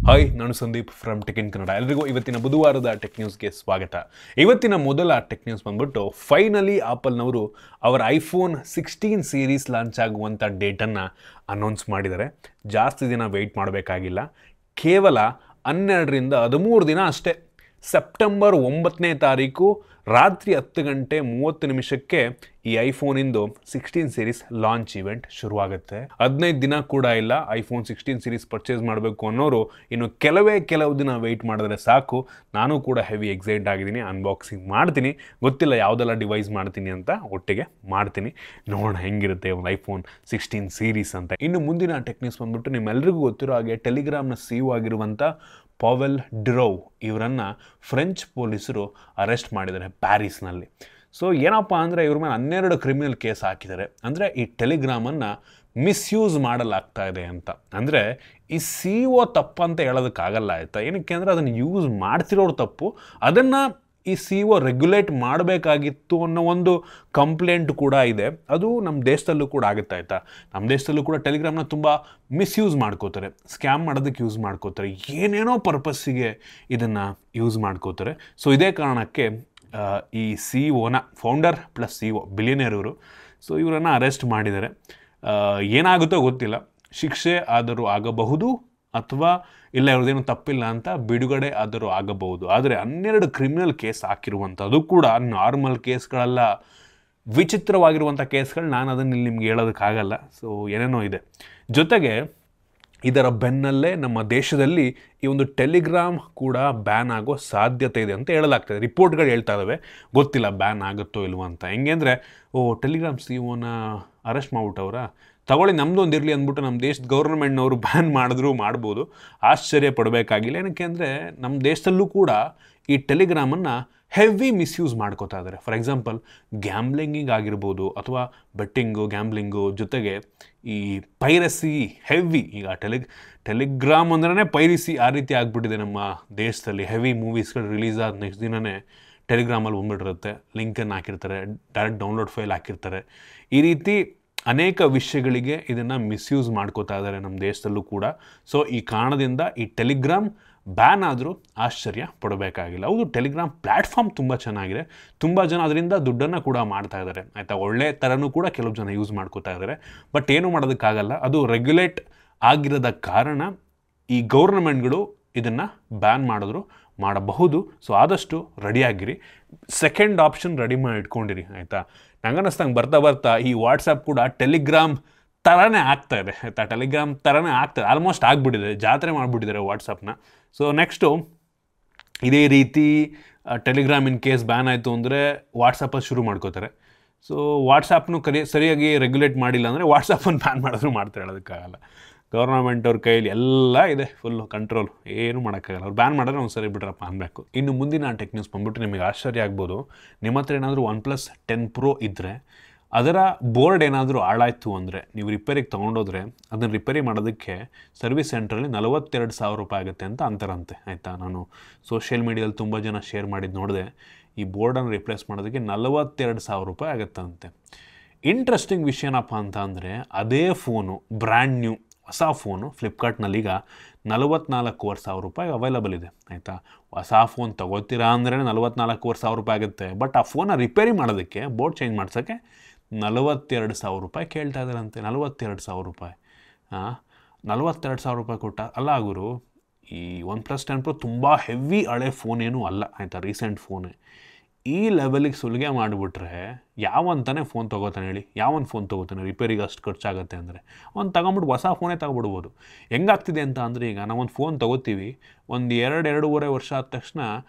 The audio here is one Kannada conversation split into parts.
ಹಾಯ್, ನಾನು Sandeep from tech in Kannada. ಎಲ್ರಿಗೂ ಇವತ್ತಿನ ಬುಧವಾರದ ಟೆಕ್ ನ್ಯೂಸ್ಗೆ ಸ್ವಾಗತ. ಇವತ್ತಿನ ಮೊದಲ ಟೆಕ್ ನ್ಯೂಸ್ ಬಂದ್ಬಿಟ್ಟು ಫೈನಲಿ ಆಪಲ್ನವರು ಅವರ ಐಫೋನ್ 16 ಸೀರೀಸ್ ಲಾಂಚ್ ಆಗುವಂಥ ಡೇಟನ್ನು ಅನೌನ್ಸ್ ಮಾಡಿದ್ದಾರೆ. ಜಾಸ್ತಿ ದಿನ ವೆಯ್ಟ್ ಮಾಡಬೇಕಾಗಿಲ್ಲ. ಕೇವಲ 12ರಿಂದ 13 ದಿನ ಅಷ್ಟೇ. ಸೆಪ್ಟೆಂಬರ್ 9ನೇ ತಾರೀಕು ರಾತ್ರಿ 10:30 ಈ ಐಫೋನಿಂದು 16 ಸೀರೀಸ್ ಲಾಂಚ್ ಇವೆಂಟ್ ಶುರುವಾಗುತ್ತೆ. 15 ದಿನ ಕೂಡ ಇಲ್ಲ. ಐಫೋನ್ 16 ಸೀರೀಸ್ ಪರ್ಚೇಸ್ ಮಾಡಬೇಕು ಅನ್ನೋರು ಇನ್ನು ಕೆಲವು ದಿನ ವೆಯ್ಟ್ ಮಾಡಿದ್ರೆ ಸಾಕು. ನಾನು ಕೂಡ ಹೆವಿ ಎಕ್ಸೈಟ್ ಆಗಿದ್ದೀನಿ. ಅನ್ಬಾಕ್ಸಿಂಗ್ ಮಾಡ್ತೀನಿ. ಗೊತ್ತಿಲ್ಲ ಯಾವುದೆಲ್ಲ ಡಿವೈಸ್ ಮಾಡ್ತೀನಿ ಅಂತ, ಒಟ್ಟಿಗೆ ಮಾಡ್ತೀನಿ. ನೋಡೋಣ ಹೆಂಗಿರುತ್ತೆ ಒಂದು ಐಫೋನ್ 16 ಸೀರೀಸ್ ಅಂತ. ಇನ್ನು ಮುಂದಿನ ಟೆಕ್ ನ್ಯೂಸ್ ಬಂದ್ಬಿಟ್ಟು ನಿಮ್ಮೆಲ್ಲರಿಗೂ ಗೊತ್ತಿರೋ ಹಾಗೆ ಟೆಲಿಗ್ರಾಮ್ನ CEO ಆಗಿರುವಂಥ ಪಾವೆಲ್ ಡುರೌ ಇವರನ್ನು ಫ್ರೆಂಚ್ ಪೊಲೀಸರು ಅರೆಸ್ಟ್ ಮಾಡಿದ್ದಾರೆ ಪ್ಯಾರಿಸ್ನಲ್ಲಿ. ಸೊ ಏನಪ್ಪ ಅಂದರೆ ಇವ್ರ ಮೇಲೆ 12 ಕ್ರಿಮಿನಲ್ ಕೇಸ್ ಹಾಕಿದ್ದಾರೆ. ಅಂದರೆ ಈ ಟೆಲಿಗ್ರಾಮನ್ನು ಮಿಸ್ಯೂಸ್ ಮಾಡಲಾಗ್ತಾ ಇದೆ ಅಂತ. ಅಂದರೆ ಈ CEO ತಪ್ಪಂತ ಹೇಳೋದಕ್ಕಾಗಲ್ಲ ಆಯಿತಾ. ಏನಕ್ಕೆ ಅಂದರೆ ಅದನ್ನು ಯೂಸ್ ಮಾಡ್ತಿರೋರು ತಪ್ಪು. ಅದನ್ನು ಈ CEO ರೆಗ್ಯುಲೇಟ್ ಮಾಡಬೇಕಾಗಿತ್ತು ಅನ್ನೋ ಒಂದು ಕಂಪ್ಲೇಂಟ್ ಕೂಡ ಇದೆ. ಅದು ನಮ್ಮ ದೇಶದಲ್ಲೂ ಕೂಡ ಆಗುತ್ತೆ ಆಯಿತಾ. ನಮ್ಮ ದೇಶದಲ್ಲೂ ಕೂಡ ಟೆಲಿಗ್ರಾಮ್ನ ತುಂಬ ಮಿಸ್ಯೂಸ್ ಮಾಡ್ಕೋತಾರೆ. ಸ್ಕ್ಯಾಮ್ ಮಾಡೋದಕ್ಕೆ ಯೂಸ್ ಮಾಡ್ಕೋತಾರೆ. ಏನೇನೋ ಪರ್ಪಸ್ಸಿಗೆ ಇದನ್ನು ಯೂಸ್ ಮಾಡ್ಕೋತಾರೆ. ಸೊ ಇದೇ ಕಾರಣಕ್ಕೆ ಈ CEOನ ಫೌಂಡರ್ ಪ್ಲಸ್ CEO ಬಿಲಿಯನೇರ್ ಇವರು. ಸೊ ಇವರನ್ನು ಅರೆಸ್ಟ್ ಮಾಡಿದ್ದಾರೆ. ಏನಾಗುತ್ತೋ ಗೊತ್ತಿಲ್ಲ. ಶಿಕ್ಷೆ ಆದರೂ ಆಗಬಹುದು ಅಥವಾ ಇಲ್ಲ ಇವ್ರದ್ದೇನು ತಪ್ಪಿಲ್ಲ ಅಂತ ಬಿಡುಗಡೆ ಆದರೂ ಆಗಬಹುದು. ಆದರೆ 12 ಕ್ರಿಮಿನಲ್ ಕೇಸ್ ಹಾಕಿರುವಂಥದ್ದು ಕೂಡ ನಾರ್ಮಲ್ ಕೇಸ್ಗಳೆಲ್ಲ, ವಿಚಿತ್ರವಾಗಿರುವಂಥ ಕೇಸ್ಗಳು. ನಾನು ಅದನ್ನು ಇಲ್ಲಿ ನಿಮ್ಗೆ ಹೇಳೋದಕ್ಕಾಗಲ್ಲ. ಸೊ ಏನೇನೋ ಇದೆ. ಜೊತೆಗೆ ಇದರ ಬೆನ್ನಲ್ಲೇ ನಮ್ಮ ದೇಶದಲ್ಲಿ ಈ ಒಂದು ಟೆಲಿಗ್ರಾಮ್ ಕೂಡ ಬ್ಯಾನ್ ಆಗೋ ಸಾಧ್ಯತೆ ಇದೆ ಅಂತ ಹೇಳಲಾಗ್ತದೆ. ರಿಪೋರ್ಟ್ಗಳು ಹೇಳ್ತಾ ಇದ್ದಾವೆ. ಗೊತ್ತಿಲ್ಲ ಬ್ಯಾನ್ ಆಗುತ್ತೋ ಇಲ್ವೋ ಅಂತ. ಹೆಂಗೆ ಅಂದರೆ ಟೆಲಿಗ್ರಾಮ್ CEOನ ಅರೆಸ್ಟ್ ಮಾಡ್ಬಿಟ್ಟವ್ರ, ತಗೊಳ್ಳಿ ನಮ್ಮದೊಂದು ಇರಲಿ ಅಂದ್ಬಿಟ್ಟು ನಮ್ಮ ದೇಶದ ಗೌರ್ಮೆಂಟ್ನವರು ಬ್ಯಾನ್ ಮಾಡಿದ್ರು ಮಾಡ್ಬೋದು. ಆಶ್ಚರ್ಯ ಪಡಬೇಕಾಗಿಲ್ಲ. ಏನಕ್ಕೆ ಅಂದರೆ ನಮ್ಮ ದೇಶದಲ್ಲೂ ಕೂಡ ಈ ಟೆಲಿಗ್ರಾಮನ್ನು ಹೆವಿ ಮಿಸ್ಯೂಸ್ ಮಾಡ್ಕೋತಾ ಇದ್ದಾರೆ. ಫಾರ್ ಎಕ್ಸಾಂಪಲ್ ಗ್ಯಾಮ್ಲಿಂಗಿಂಗ್ ಆಗಿರ್ಬೋದು ಅಥವಾ ಬೆಟ್ಟಿಂಗು, ಗ್ಯಾಮ್ಲಿಂಗು, ಜೊತೆಗೆ ಈ ಪೈರಸಿ ಹೆವಿ. ಈಗ ಟೆಲಿಗ್ರಾಮ್ ಅಂದ್ರೇ ಪೈರಸಿ ಆ ರೀತಿ ಆಗಿಬಿಟ್ಟಿದೆ ನಮ್ಮ ದೇಶದಲ್ಲಿ. ಹೆವಿ ಮೂವೀಸ್ಗಳು ರಿಲೀಸ್ ಆದ ನೆಕ್ಸ್ಟ್ ದಿನವೇ ಟೆಲಿಗ್ರಾಮಲ್ಲಿ ಬಂದ್ಬಿಟ್ಟಿರುತ್ತೆ. ಲಿಂಕನ್ನು ಹಾಕಿರ್ತಾರೆ, ಡೈರೆಕ್ಟ್ ಡೌನ್ಲೋಡ್ ಫೈಲ್ ಹಾಕಿರ್ತಾರೆ. ಈ ರೀತಿ ಅನೇಕ ವಿಷಯಗಳಿಗೆ ಇದನ್ನು ಮಿಸ್ಯೂಸ್ ಮಾಡ್ಕೋತಾ ಇದ್ದಾರೆ ನಮ್ಮ ದೇಶದಲ್ಲೂ ಕೂಡ. ಸೊ ಈ ಕಾರಣದಿಂದ ಈ ಟೆಲಿಗ್ರಾಮ್ ಬ್ಯಾನ್ ಆದರೂ ಆಶ್ಚರ್ಯ ಪಡಬೇಕಾಗಿಲ್ಲ. ಹೌದು, ಟೆಲಿಗ್ರಾಮ್ ಪ್ಲ್ಯಾಟ್ಫಾರ್ಮ್ ತುಂಬ ಚೆನ್ನಾಗಿದೆ. ತುಂಬ ಜನ ಅದರಿಂದ ದುಡ್ಡನ್ನು ಕೂಡ ಮಾಡ್ತಾ ಇದ್ದಾರೆ ಆಯಿತಾ. ಒಳ್ಳೆ ಥರನೂ ಕೂಡ ಕೆಲವು ಜನ ಯೂಸ್ ಮಾಡ್ಕೋತಾ ಇದ್ದಾರೆ. ಬಟ್ ಏನೂ ಮಾಡೋದಕ್ಕಾಗಲ್ಲ. ಅದು ರೆಗ್ಯುಲೇಟ್ ಆಗಿರೋದ ಕಾರಣ ಈ ಗೌರ್ಮೆಂಟ್ಗಳು ಇದನ್ನು ಬ್ಯಾನ್ ಮಾಡಬಹುದು. ಸೊ ಆದಷ್ಟು ರೆಡಿಯಾಗಿರಿ. ಸೆಕೆಂಡ್ ಆಪ್ಷನ್ ರೆಡಿ ಮಾಡಿ ಇಟ್ಕೊಂಡಿರಿ ಆಯಿತಾ. ನಂಗನ್ನಿಸ್ತಂಗೆ ಬರ್ತಾ ಈ ವಾಟ್ಸಪ್ ಕೂಡ ಟೆಲಿಗ್ರಾಮ್ ಥರನೇ ಆಗ್ತಾ ಇದೆ ಆಯಿತಾ. ಟೆಲಿಗ್ರಾಮ್ ಥರನೇ ಆಗ್ತದೆ, ಆಲ್ಮೋಸ್ಟ್ ಆಗಿಬಿಟ್ಟಿದೆ. ಜಾತ್ರೆ ಮಾಡಿಬಿಟ್ಟಿದ್ದಾರೆ ವಾಟ್ಸಪ್ನ. ಸೊ ನೆಕ್ಸ್ಟು ಇದೇ ರೀತಿ ಟೆಲಿಗ್ರಾಮ್ ಇನ್ ಕೇಸ್ ಬ್ಯಾನ್ ಆಯಿತು ಅಂದರೆ ವಾಟ್ಸಪ್ಪಲ್ಲಿ ಶುರು ಮಾಡ್ಕೋತಾರೆ. ಸೊ ವಾಟ್ಸಪ್ನು ಸರಿಯಾಗಿ ರೆಗ್ಯುಲೇಟ್ ಮಾಡಿಲ್ಲ ಅಂದರೆ ವಾಟ್ಸಪ್ಪನ್ನು ಬ್ಯಾನ್ ಮಾಡಿದ್ರು ಮಾಡ್ತಾರೆ. ಹೇಳೋದಕ್ಕಾಗಲ್ಲ. ಗೌರ್ಮೆಂಟ್ ಅವ್ರ ಕೈಯಲ್ಲಿ ಎಲ್ಲ ಇದೆ, ಫುಲ್ಲು ಕಂಟ್ರೋಲ್. ಏನು ಮಾಡೋಕ್ಕಾಗಲ್ಲ. ಅವ್ರು ಬ್ಯಾನ್ ಮಾಡಿದ್ರೆ ಒಂದು ಸರಿ ಬಿಡ್ರಪ್ಪ ಅನ್ಬೇಕು. ಇನ್ನು ಮುಂದಿನ ಟೆಕ್ ನ್ಯೂಸ್ ಬಂದ್ಬಿಟ್ಟು ನಿಮಗೆ ಆಶ್ಚರ್ಯ ಆಗ್ಬೋದು. ನಿಮ್ಮ ಹತ್ರ ಏನಾದರೂ OnePlus 10 Pro ಇದ್ದರೆ ಅದರ ಬೋರ್ಡ್ ಏನಾದರೂ ಹಾಳಾಯಿತು ಅಂದರೆ ನೀವು ರಿಪೇರಿಗೆ ತೊಗೊಂಡೋದ್ರೆ ಅದನ್ನು ರಿಪೇರಿ ಮಾಡೋದಕ್ಕೆ ಸರ್ವಿಸ್ ಸೆಂಟ್ರಲ್ಲಿ 42,000 ರೂಪಾಯಿ ಆಗುತ್ತೆ ಅಂತ ಅಂತಾರಂತೆ ಆಯಿತಾ. ನಾನು ಸೋಷಿಯಲ್ ಮೀಡಿಯಲ್ಲಿ ತುಂಬ ಜನ ಶೇರ್ ಮಾಡಿದ್ದು ನೋಡಿದೆ. ಈ ಬೋರ್ಡನ್ನು ರಿಪ್ಲೇಸ್ ಮಾಡೋದಕ್ಕೆ 42,000 ರೂಪಾಯಿ ಆಗುತ್ತಂತೆ. ಇಂಟ್ರೆಸ್ಟಿಂಗ್ ವಿಷಯ ಏನಪ್ಪ ಅಂತ ಅಂದರೆ ಅದೇ ಫೋನು ಬ್ರ್ಯಾಂಡ್ ನ್ಯೂ ಹೊಸ ಫೋನು ಫ್ಲಿಪ್ಕಾರ್ಟ್ನಲ್ಲೀಗ 44,500 ರೂಪಾಯಿ ಅವೈಲಬಲ್ ಇದೆ ಆಯಿತಾ. ಹೊಸ ಫೋನ್ ತೊಗೋತೀರಾ ಅಂದರೆ 44,500 ರೂಪಾಯಿ ಆಗುತ್ತೆ. ಬಟ್ ಆ ಫೋನ ರಿಪೇರಿ ಮಾಡೋದಕ್ಕೆ, ಬೋರ್ಡ್ ಚೇಂಜ್ ಮಾಡ್ಸೋಕ್ಕೆ 42,000 ರೂಪಾಯಿ ಕೇಳ್ತಾ ಇದ್ದಾರಂತೆ. 42,000 ರೂಪಾಯಿ. 42,000 ರೂಪಾಯಿ ಕೊಟ್ಟ ಅಲ್ಲ ಗುರು. ಈ OnePlus 10 Pro ತುಂಬ ಹೆವಿ ಹಳೆ ಫೋನ್ ಏನೂ ಅಲ್ಲ ಆಯಿತಾ, ರೀಸೆಂಟ್ ಫೋನೇ. ಈ ಲೆವೆಲಿಗೆ ಸುಲಿಗೆ ಮಾಡಿಬಿಟ್ರೆ ಯಾವಂತಾನೆ ಫೋನ್ ತೊಗೋತಾನೆ ಹೇಳಿ. ಯಾವೊಂದು ಫೋನ್ ತೊಗೋತಾನೆ ರಿಪೇರಿಗೆ ಅಷ್ಟು ಖರ್ಚಾಗುತ್ತೆ ಅಂದರೆ? ಅವ್ನು ತಗೊಂಬಿಟ್ಟು ಹೊಸ ಫೋನೇ ತಗೊಬಿಡ್ಬೋದು. ಹೆಂಗಾಗ್ತಿದೆ ಅಂತ ಅಂದರೆ ಈಗ ನಾವೊಂದು ಫೋನ್ ತೊಗೋತೀವಿ, ಒಂದು 2-2.5 ವರ್ಷ ಆದ ತಕ್ಷಣ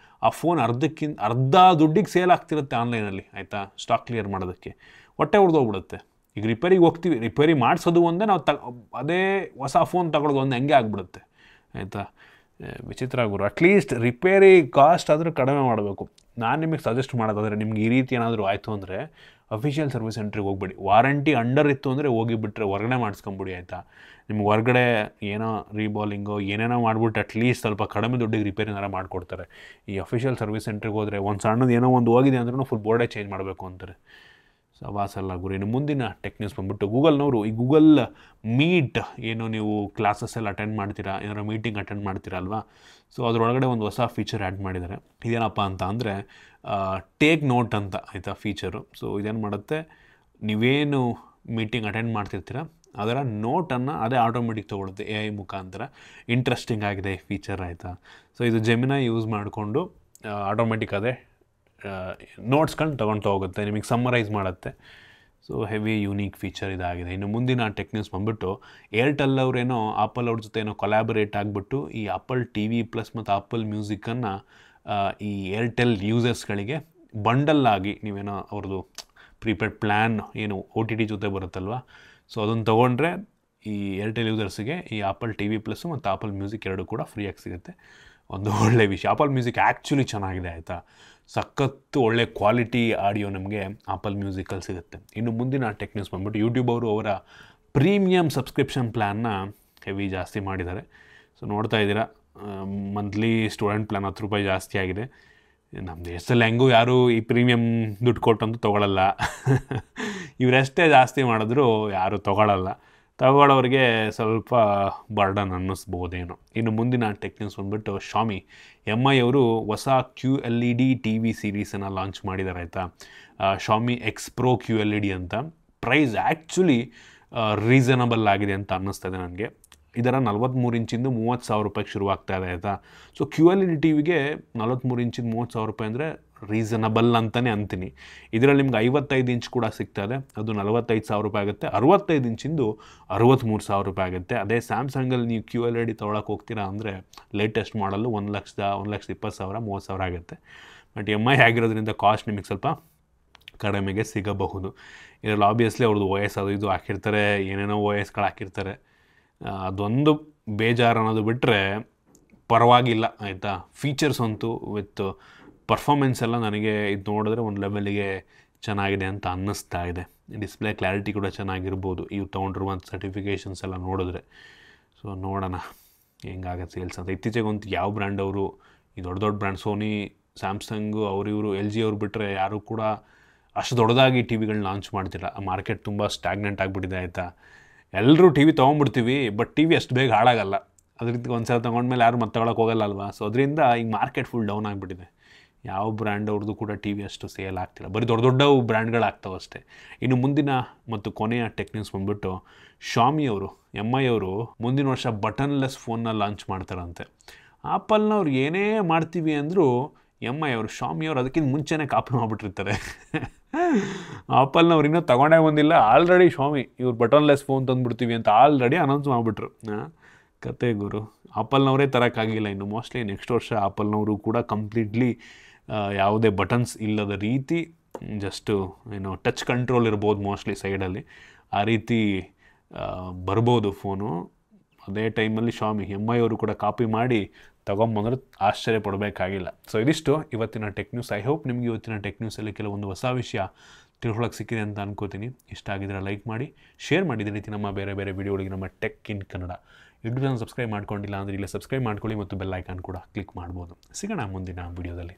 ಆ ಫೋನ್ ಅರ್ಧ ದುಡ್ಡಿಗೆ ಸೇಲ್ ಆಗ್ತಿರುತ್ತೆ ಆನ್ಲೈನಲ್ಲಿ ಆಯಿತಾ, ಸ್ಟಾಕ್ ಕ್ಲಿಯರ್ ಮಾಡೋದಕ್ಕೆ. ಹೊಟ್ಟೆ ಉಡ್ದೋಗ್ಬಿಡುತ್ತೆ. ಈಗ ರಿಪೇರಿಗೆ ಹೋಗ್ತೀವಿ, ರಿಪೇರಿ ಮಾಡಿಸೋದು ಒಂದೇ, ನಾವು ಅದೇ ಹೊಸ ಫೋನ್ ತಗೊಳ್ಳೋದು ಒಂದೇ, ಹಂಗೆ ಆಗಿಬಿಡುತ್ತೆ ಆಯಿತಾ. ವಿಚಿತ್ರ ಗುರು. ಅಟ್ಲೀಸ್ಟ್ ರಿಪೇರಿ ಕಾಸ್ಟ್ ಆದರೂ ಕಡಿಮೆ ಮಾಡಬೇಕು. ನಾನು ನಿಮಗೆ ಸಜೆಸ್ಟ್ ಮಾಡೋದಾದರೆ, ನಿಮ್ಗೆ ಈ ರೀತಿ ಏನಾದರೂ ಆಯಿತು ಅಂದರೆ ಅಫಿಷಿಯಲ್ ಸರ್ವಿಸ್ ಸೆಂಟ್ರಿಗೆ ಹೋಗ್ಬೇಡಿ. ವಾರಂಟಿ ಅಂಡರ್ ಇತ್ತು ಅಂದರೆ ಹೋಗಿಬಿಟ್ರೆ ಹೊರಗಡೆ ಮಾಡಿಸ್ಕೊಂಬಿಡಿ ಆಯಿತಾ. ನಿಮ್ಗೆ ಹೊರಗಡೆ ಏನೋ ರೀಬಾಲಿಂಗೋ ಏನೇನೋ ಮಾಡಿಬಿಟ್ಟು ಅಟ್ಲೀಸ್ಟ್ ಸ್ವಲ್ಪ ಕಡಿಮೆ ದುಡ್ಡಿಗೆ ರಿಪೇರಿನಾರ ಮಾಡಿಕೊಡ್ತಾರೆ. ಈ ಅಫಿಷಿಯಲ್ ಸರ್ವಿಸ್ ಸೆಂಟ್ರಿಗೆ ಹೋದರೆ ಒಂದು ಸಣ್ಣದು ಏನೋ ಒಂದು ಹೋಗಿದೆ ಅಂದ್ರೂ ಫುಲ್ ಬೋರ್ಡೇ ಚೇಂಜ್ ಮಾಡಬೇಕು ಅಂತಾರೆ. ಸವಾಸಲ್ಲ ಗುರು. ಇನ್ನು ಮುಂದಿನ ಟೆಕ್ ನ್ಯೂಸ್ ಬಂದ್ಬಿಟ್ಟು ಗೂಗಲ್ನವರು ಈ ಗೂಗಲ್ ಮೀಟ್ ಏನು ನೀವು ಕ್ಲಾಸಸ್ ಎಲ್ಲ ಅಟೆಂಡ್ ಮಾಡ್ತೀರಾ, ಏನಾರು ಮೀಟಿಂಗ್ ಅಟೆಂಡ್ ಮಾಡ್ತೀರಾ ಅಲ್ವಾ, ಸೊ ಅದರೊಳಗಡೆ ಒಂದು ಹೊಸ ಫೀಚರ್ ಆ್ಯಡ್ ಮಾಡಿದ್ದಾರೆ. ಇದೇನಪ್ಪ ಅಂತ ಅಂದರೆ ಟೇಕ್ ನೋಟ್ ಅಂತ ಆಯಿತಾ ಫೀಚರು. ಸೊ ಇದೇನು ಮಾಡುತ್ತೆ, ನೀವೇನು ಮೀಟಿಂಗ್ ಅಟೆಂಡ್ ಮಾಡ್ತಿರ್ತೀರ ಅದರ ನೋಟನ್ನು ಅದೇ ಆಟೋಮೆಟಿಕ್ ತೊಗೊಳುತ್ತೆ AI ಮುಖಾಂತರ. ಇಂಟ್ರೆಸ್ಟಿಂಗ್ ಆಗಿದೆ ಈ ಫೀಚರ್ ಆಯಿತಾ. ಸೊ ಇದು ಜೆಮಿನೈ ಯೂಸ್ ಮಾಡಿಕೊಂಡು ಆಟೋಮೆಟಿಕ್ ಅದೇ ನೋಟ್ಸ್ಕೊಂಡು ತೊಗೊಳ್ತಾ ಹೋಗುತ್ತೆ, ನಿಮಗೆ ಸಮ್ಮರೈಸ್ ಮಾಡುತ್ತೆ. ಸೊ ಹೆವಿ ಯೂನಿಕ್ ಫೀಚರ್ ಇದಾಗಿದೆ. ಇನ್ನು ಮುಂದಿನ ಟೆಕ್ ನ್ಯೂಸ್ ಬಂದುಬಿಟ್ಟು ಏರ್ಟೆಲ್ ಅವರೇನೋ ಆಪಲ್ ಅವ್ರ ಜೊತೆ ಏನೋ ಕೊಲ್ಯಾಬರೇಟ್ ಆಗಿಬಿಟ್ಟು ಈ ಆಪಲ್ TV+ ಮತ್ತು ಆಪಲ್ ಮ್ಯೂಸಿಕ್ಕನ್ನು ಈ ಏರ್ಟೆಲ್ ಯೂಸರ್ಸ್ಗಳಿಗೆ ಬಂಡಲ್ಲಾಗಿ ನೀವೇನೋ ಅವ್ರದ್ದು ಪ್ರೀಪೇಡ್ ಪ್ಲ್ಯಾನ್ ಏನು OTT ಜೊತೆ ಬರುತ್ತಲ್ವ, ಸೊ ಅದನ್ನು ತೊಗೊಂಡ್ರೆ ಈ ಏರ್ಟೆಲ್ ಯೂಸರ್ಸಿಗೆ ಈ ಆಪಲ್ TV+ ಮತ್ತು ಆಪಲ್ ಮ್ಯೂಸಿಕ್ ಎರಡು ಕೂಡ ಫ್ರೀಯಾಗಿ ಸಿಗುತ್ತೆ. ಒಂದು ಒಳ್ಳೆಯ ವಿಷಯ. ಆಪಲ್ ಮ್ಯೂಸಿಕ್ ಆ್ಯಕ್ಚುಲಿ ಚೆನ್ನಾಗಿದೆ ಆಯಿತಾ, ಸಖತ್ತು ಒಳ್ಳೆ ಕ್ವಾಲಿಟಿ ಆಡಿಯೋ ನಮಗೆ ಆಪಲ್ ಮ್ಯೂಸಿಕಲ್ಲಿ ಸಿಗುತ್ತೆ. ಇನ್ನು ಮುಂದಿನ ಟೆಕ್ ನ್ಯೂಸ್ ಬಂದ್ಬಿಟ್ಟು ಯೂಟ್ಯೂಬ್ ಅವರು ಅವರ ಪ್ರೀಮಿಯಮ್ ಸಬ್ಸ್ಕ್ರಿಪ್ಷನ್ ಪ್ಲ್ಯಾನ್ನ ಹೆವಿ ಜಾಸ್ತಿ ಮಾಡಿದ್ದಾರೆ. ಸೊ ನೋಡ್ತಾ ಇದ್ದೀರಾ, ಮಂತ್ಲಿ ಸ್ಟೂಡೆಂಟ್ ಪ್ಲ್ಯಾನ್ ₹10 ಜಾಸ್ತಿ ಆಗಿದೆ. ನಮ್ಮ ದೇಶದಲ್ಲಿ ಹೆಂಗೂ ಯಾರೂ ಈ ಪ್ರೀಮಿಯಮ್ ದುಡ್ಡು ಕೊಟ್ಟಂತೂ ತೊಗೊಳ್ಳಲ್ಲ. ಇವರೆಷ್ಟೇ ಜಾಸ್ತಿ ಮಾಡಿದ್ರು ಯಾರೂ ತಗೊಳ್ಳೋರಿಗೆ ಸ್ವಲ್ಪ ಬರ್ಡನ್ ಅನ್ನಿಸ್ಬೋದೇನೋ. ಇನ್ನು ಮುಂದಿನ ಟೆಕ್ ನ್ಯೂಸ್ ಬಂದುಬಿಟ್ಟು ಶಾಮಿ MI ಅವರು ಹೊಸ QLED TV ಸೀರೀಸನ್ನು ಲಾಂಚ್ ಮಾಡಿದ್ದಾರೆ ಆಯಿತಾ. ಶಾಮಿ X Pro QLED ಅಂತ. ಪ್ರೈಸ್ ಆ್ಯಕ್ಚುಲಿ ರೀಸನಬಲ್ ಆಗಿದೆ ಅಂತ ಅನ್ನಿಸ್ತದೆ ನನಗೆ. ಇದರ 43 ಇಂಚಿಂದು ₹30,000 ಶುರುವಾಗ್ತಾ ಇದೆ ಆಯಿತಾ. ಸೊ QLED TVಗೆ 43 ಇಂಚಿಂದು ₹30,000 ಅಂದರೆ ರೀಸನಬಲ್ ಅಂತಲೇ ಅಂತೀನಿ. ಇದರಲ್ಲಿ ನಿಮ್ಗೆ 55 ಇಂಚ್ ಕೂಡ ಸಿಗ್ತದೆ, ಅದು ₹45,000 ಆಗುತ್ತೆ. 65 ಇಂಚಿಂದು ₹63,000 ಆಗುತ್ತೆ. ಅದೇ ಸ್ಯಾಮ್ಸಂಗಲ್ಲಿ ನೀವು QLED ತೊಗೊಳಕ್ಕೆ ಹೋಗ್ತೀರಾ ಅಂದರೆ ಲೇಟೆಸ್ಟ್ ಮಾಡಲು 1,20,000 30,000 ಆಗುತ್ತೆ. ಬಟ್ MI ಆಗಿರೋದ್ರಿಂದ ಕಾಸ್ಟ್ ನಿಮಗೆ ಸ್ವಲ್ಪ ಕಡಿಮೆಗೆ ಸಿಗಬಹುದು. ಇದರಲ್ಲಿ ಆಬ್ವಿಯಸ್ಲಿ ಅವ್ರದ್ದು OS ಅದು ಇದು ಹಾಕಿರ್ತಾರೆ, ಏನೇನೋ OSಗಳು ಹಾಕಿರ್ತಾರೆ. ಅದೊಂದು ಬೇಜಾರು ಅನ್ನೋದು ಬಿಟ್ಟರೆ ಪರವಾಗಿಲ್ಲ ಆಯಿತಾ. ಫೀಚರ್ಸ್ ಅಂತೂ ವಿತ್ ಪರ್ಫಾಮೆನ್ಸ್ ಎಲ್ಲ ನನಗೆ ಇದು ನೋಡಿದ್ರೆ ಒಂದು ಲೆವೆಲಿಗೆ ಚೆನ್ನಾಗಿದೆ ಅಂತ ಅನ್ನಿಸ್ತಾ ಇದೆ. ಡಿಸ್ಪ್ಲೇ ಕ್ಲಾರಿಟಿ ಕೂಡ ಚೆನ್ನಾಗಿರ್ಬೋದು ಇವು ತೊಗೊಂಡಿರುವಂಥ ಸರ್ಟಿಫಿಕೇಷನ್ಸ್ ಎಲ್ಲ ನೋಡಿದ್ರೆ. ಸೊ ನೋಡೋಣ ಹೆಂಗಾಗತ್ತೆ ಸೇಲ್ಸ್ ಅಂತ. ಇತ್ತೀಚೆಗಂತೂ ಯಾವ ಬ್ರ್ಯಾಂಡ್ ಅವರು ಈ ದೊಡ್ಡ ಬ್ರ್ಯಾಂಡ್ ಸೋನಿ, ಸ್ಯಾಮ್ಸಂಗು ಇವರು LG ಅವ್ರು ಬಿಟ್ಟರೆ ಯಾರೂ ಕೂಡ ಅಷ್ಟು ದೊಡ್ಡದಾಗಿ TVಗಳನ್ನ ಲಾಂಚ್ ಮಾಡ್ತಿಲ್ಲ. ಮಾರ್ಕೆಟ್ ತುಂಬ ಸ್ಟ್ಯಾಗ್ನೆಂಟ್ ಆಗಿಬಿಟ್ಟಿದೆ ಆಯಿತಾ. ಎಲ್ಲರೂ TV ತೊಗೊಂಡ್ಬಿಡ್ತೀವಿ, ಬಟ್ TV ಅಷ್ಟು ಬೇಗ ಹಾಳಾಗಲ್ಲ. ಅದರಿಂದ ಒಂದು ಸಲ ತೊಗೊಂಡ್ಮೇಲೆ ಯಾರು ಮತ್ತೆ ತೊಗೊಳಕ್ಕೆ ಹೋಗಲ್ಲ ಅಲ್ವಾ. ಸೊ ಅದರಿಂದ ಈಗ ಮಾರ್ಕೆಟ್ ಫುಲ್ ಡೌನ್ ಆಗಿಬಿಟ್ಟಿದೆ. ಯಾವ ಬ್ರ್ಯಾಂಡ್ ಅವ್ರದ್ದು ಕೂಡ TV ಅಷ್ಟು ಸೇಲ್ ಆಗ್ತಿಲ್ಲ, ಬರೀ ದೊಡ್ಡ ಬ್ರ್ಯಾಂಡ್ಗಳಾಗ್ತಾವೆ ಅಷ್ಟೇ. ಇನ್ನು ಮುಂದಿನ ಮತ್ತು ಕೊನೆಯ ಟೆಕ್ ನ್ಯೂಸ್ ಬಂದುಬಿಟ್ಟು ಶಾಮಿ ಅವರು MI ಅವರು ಮುಂದಿನ ವರ್ಷ ಬಟನ್ಲೆಸ್ ಫೋನ್ನ ಲಾಂಚ್ ಮಾಡ್ತಾರಂತೆ. ಆಪಲ್ನವ್ರು ಏನೇ ಮಾಡ್ತೀವಿ ಅಂದರೂ MI ಅವರು ಶಾಮಿ ಅವರು ಅದಕ್ಕಿಂತ ಮುಂಚೆನೇ ಕಾಪಿ ಮಾಡಿಬಿಟ್ಟಿರ್ತಾರೆ. ಆಪಲ್ನವ್ರು ಇನ್ನೂ ತಗೊಂಡೇ ಬಂದಿಲ್ಲ, ಆಲ್ರೆಡಿ ಶಾಮಿ ಇವ್ರು ಬಟನ್ಲೆಸ್ ಫೋನ್ ತಂದುಬಿಡ್ತೀವಿ ಅಂತ ಆಲ್ರೆಡಿ ಅನೌನ್ಸ್ ಮಾಡಿಬಿಟ್ರು. ಕತೆ ಗುರು. ಆಪಲ್ನವರೇ ತರೋಕ್ಕಾಗಿಲ್ಲ ಇನ್ನು. ಮೋಸ್ಟ್ಲಿ ನೆಕ್ಸ್ಟ್ ವರ್ಷ ಆಪಲ್ನವರು ಕೂಡ ಕಂಪ್ಲೀಟ್ಲಿ ಯಾವುದೇ ಬಟನ್ಸ್ ಇಲ್ಲದ ರೀತಿ ಜಸ್ಟು ಟಚ್ ಕಂಟ್ರೋಲ್ ಇರ್ಬೋದು ಮೋಸ್ಟ್ಲಿ ಸೈಡಲ್ಲಿ, ಆ ರೀತಿ ಬರ್ಬೋದು ಫೋನು. ಅದೇ ಟೈಮಲ್ಲಿ ಶಾಮಿ MI ಅವರು ಕೂಡ ಕಾಪಿ ಮಾಡಿ ತೊಗೊಂಬಂದ್ರೆ ಆಶ್ಚರ್ಯ ಪಡಬೇಕಾಗಿಲ್ಲ. ಸೊ ಇದಿಷ್ಟು ಇವತ್ತಿನ ಟೆಕ್ ನ್ಯೂಸ್. ಐ ಹೋಪ್ ನಿಮಗೆ ಇವತ್ತಿನ ಟೆಕ್ ನ್ಯೂಸಲ್ಲಿ ಕೆಲವೊಂದು ಹೊಸ ವಿಷಯ ತಿಳ್ಕೊಳ್ಳೋಕೆ ಸಿಕ್ಕಿದೆ ಅಂತ ಅನ್ಕೋತೀನಿ. ಇಷ್ಟ ಆಗಿದ್ರೆ ಲೈಕ್ ಮಾಡಿ, ಶೇರ್ ಮಾಡಿ. ಇದೇ ರೀತಿ ನಮ್ಮ ಬೇರೆ ವಿಡಿಯೋಗಳಿಗೆ ನಮ್ಮ tech in Kannada YouTube channel subscribe ಮಾಡ್ಕೊಂಡಿಲ್ಲ ಅಂದರೆ ಇಲ್ಲೇ ಸಬ್ಸ್ಕ್ರೈಬ್ ಮಾಡ್ಕೊಳ್ಳಿ ಮತ್ತು ಬೆಲ್ ಐಕಾನ್ ಕೂಡ ಕ್ಲಿಕ್ ಮಾಡ್ಬೋದು. ಸಿಗೋಣ ಮುಂದಿನ ವಿಡಿಯೋದಲ್ಲಿ.